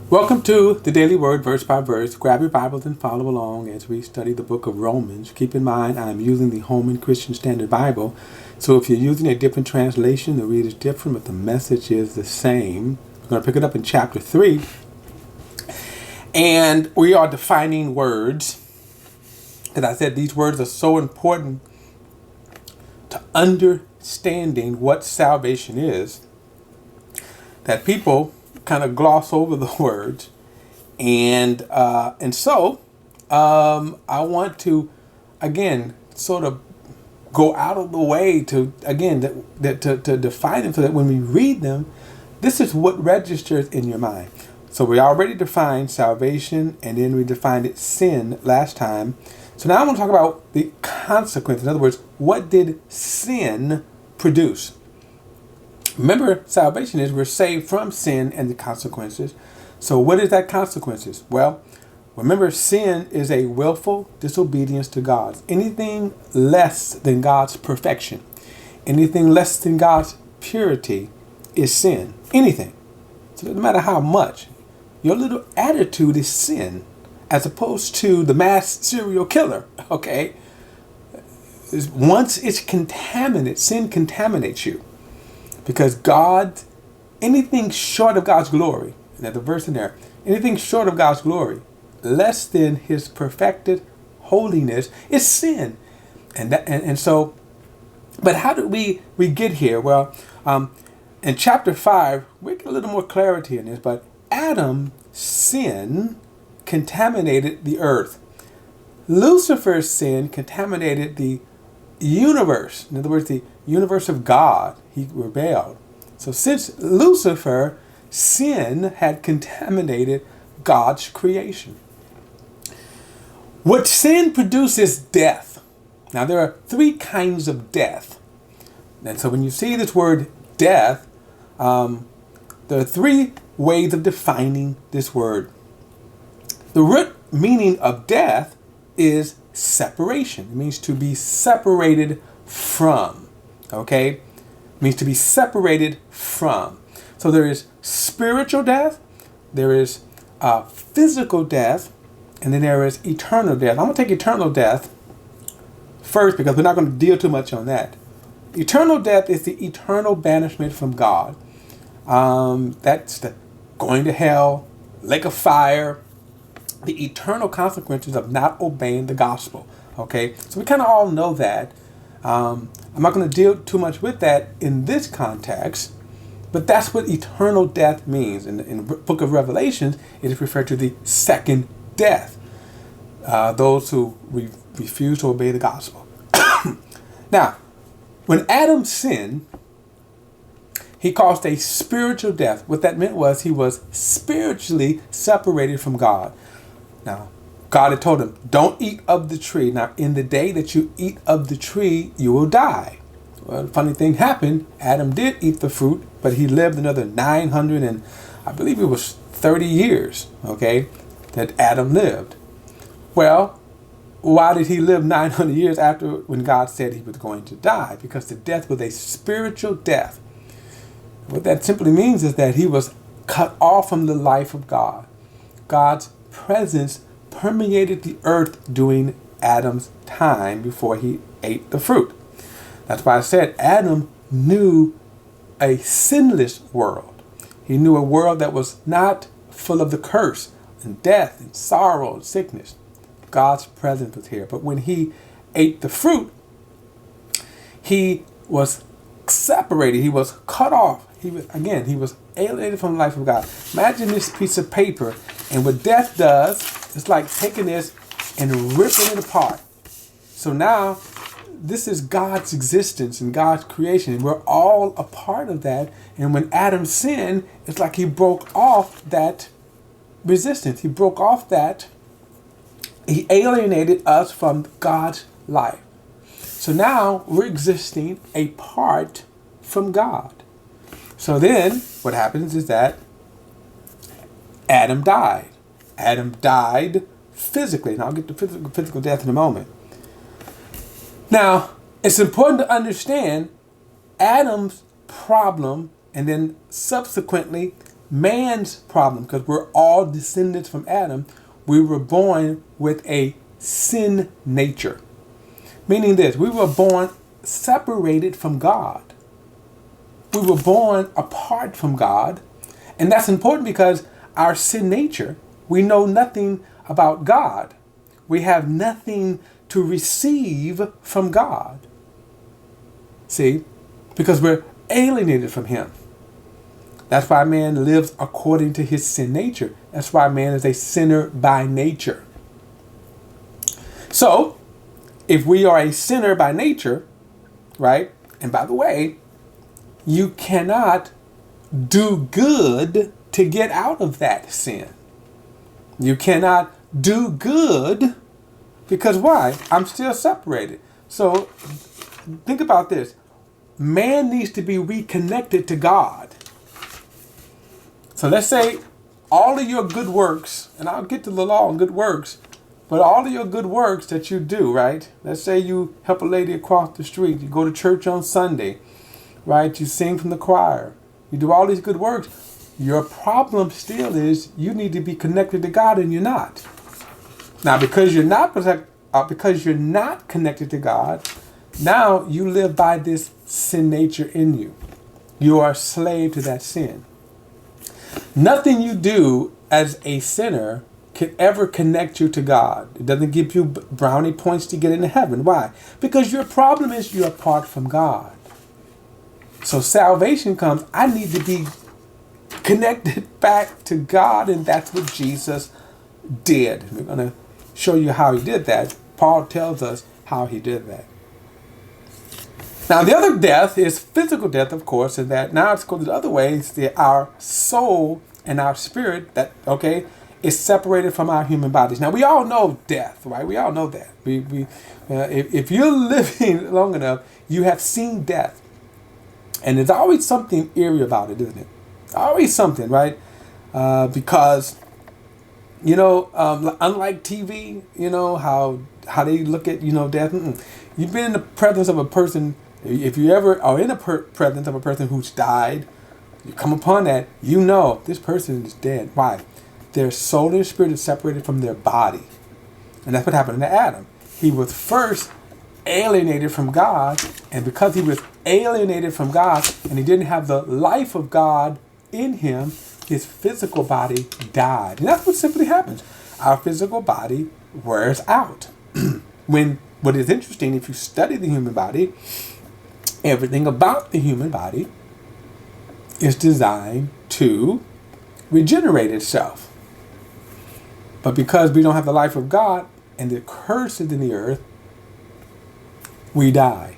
Welcome to the Daily Word, verse by verse. Grab your Bibles and follow along as we study the book of Romans. Keep in mind, I'm using the Holman Christian Standard Bible. So if you're using a different translation, the read is different, but the message is the same. We're going to pick it up in chapter 3. And we are defining words. As I said, these words are so important to understanding what salvation is that people kind of gloss over the words, and so I want to again sort of go out of the way to again to define them so that when we read them, this is what registers in your mind. So we already defined salvation, and then we defined it sin last time. So now I want to talk about the consequence. In other words, what did sin produce? Remember, salvation is we're saved from sin and the consequences. So what is that consequences? Well, remember, sin is a willful disobedience to God. Anything less than God's perfection, anything less than God's purity is sin. Anything. So no matter how much, your little attitude is sin, as opposed to the mass serial killer, okay? Once it's contaminated, sin contaminates you. Because anything short of God's glory, and there's a verse in there, anything short of God's glory, less than his perfected holiness, is sin. And so, but how did we get here? Well, in chapter 5, we get a little more clarity in this, but Adam's sin contaminated the earth. Lucifer's sin contaminated the universe. In other words, the universe of God. He rebelled. So since Lucifer, sin had contaminated God's creation. What sin produces death. Now there are three kinds of death. And so when you see this word death, there are three ways of defining this word. The root meaning of death is separation. It means to be separated from. Okay? It means to be separated from. So there is spiritual death, there is physical death, and then there is eternal death. I'm going to take eternal death first because we're not going to deal too much on that. Eternal death is the eternal banishment from God. That's the going to hell, lake of fire, the eternal consequences of not obeying the gospel. Okay, so we kind of all know that. I'm not going to deal too much with that in this context, but that's what eternal death means. In the book of Revelations, it is referred to the second death. Those who refuse to obey the gospel. Now, when Adam sinned, he caused a spiritual death. What that meant was he was spiritually separated from God. Now, God had told him, don't eat of the tree. Now, in the day that you eat of the tree, you will die. Well, the funny thing happened. Adam did eat the fruit, but he lived another 900 and I believe it was 30 years, okay, that Adam lived. Well, why did he live 900 years after when God said he was going to die? Because the death was a spiritual death. What that simply means is that he was cut off from the life of God. God's presence permeated the earth during Adam's time before he ate the fruit. That's why I said Adam knew a sinless world. He knew a world that was not full of the curse and death and sorrow and sickness. God's presence was here. But when he ate the fruit, he was separated. He was cut off. He was alienated from the life of God. Imagine this piece of paper, and what death does, it's like taking this and ripping it apart. So now, this is God's existence and God's creation, and we're all a part of that. And when Adam sinned, it's like he broke off that resistance. He broke off that. He alienated us from God's life. So now we're existing apart from God. So then what happens is that Adam died. Adam died physically. And I'll get to physical death in a moment. Now, it's important to understand Adam's problem and then subsequently man's problem, because we're all descendants from Adam. We were born with a sin nature. Meaning this, we were born separated from God. We were born apart from God. And that's important because our sin nature, we know nothing about God. We have nothing to receive from God. See? Because we're alienated from him. That's why man lives according to his sin nature. That's why man is a sinner by nature. So, if we are a sinner by nature, right? And by the way, you cannot do good to get out of that sin. You cannot do good because why? I'm still separated. So think about this. Man needs to be reconnected to God. So let's say all of your good works, and I'll get to the law and good works, but all of your good works that you do, right? Let's say you help a lady across the street, you go to church on Sunday, right? You sing from the choir, you do all these good works. Your problem still is you need to be connected to God, and you're not. Now, because you're not connected to God, now you live by this sin nature in you. You are a slave to that sin. Nothing you do as a sinner can ever connect you to God. It doesn't give you brownie points to get into heaven. Why? Because your problem is you're apart from God. So salvation comes, I need to be connected back to God, and that's what Jesus did. We're going to show you how he did that. Paul tells us how he did that. Now, the other death is physical death, of course, and that now it's going the other way. It's our soul and our spirit that, is separated from our human bodies. Now, we all know death, right? We all know that. If you're living long enough, you have seen death. And there's always something eerie about it, isn't it? Always something, right? Because, unlike TV, how they look at, death. You've been in the presence of a person. If you ever are in the presence of a person who's died, you come upon that, this person is dead. Why? Their soul and spirit is separated from their body. And that's what happened to Adam. He was first alienated from God, and because he was alienated from God and he didn't have the life of God in him, his physical body died. And that's what simply happens. Our physical body wears out. What is interesting, if you study the human body, everything about the human body is designed to regenerate itself. But because we don't have the life of God and the curse is in the earth, we die.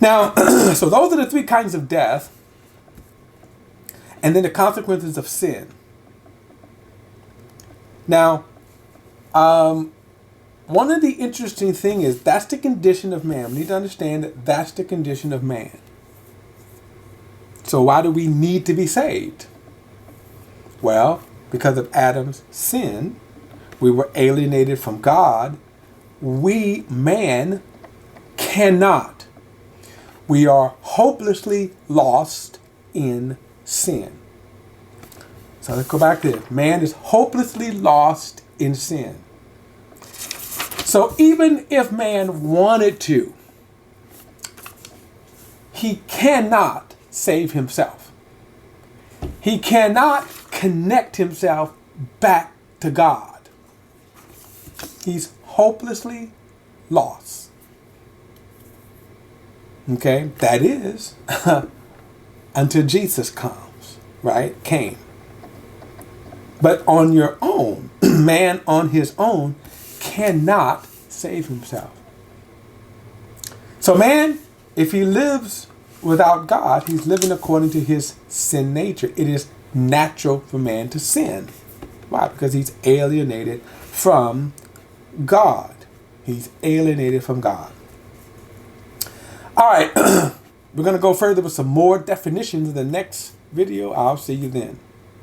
Now, so those are the three kinds of death, and then the consequences of sin. Now, one of the interesting things is that's the condition of man. We need to understand that that's the condition of man. So why do we need to be saved? Well, because of Adam's sin, we were alienated from God. We, man, cannot. We are hopelessly lost in sin. So let's go back to it. Man is hopelessly lost in sin. So even if man wanted to, he cannot save himself. He cannot connect himself back to God. He's hopelessly lost. Okay, that is until Jesus comes, right? Came. But on your own, man on his own cannot save himself. So man, if he lives without God, he's living according to his sin nature. It is natural for man to sin. Why? Because he's alienated from God. He's alienated from God. All right, we're going to go further with some more definitions in the next video. I'll see you then.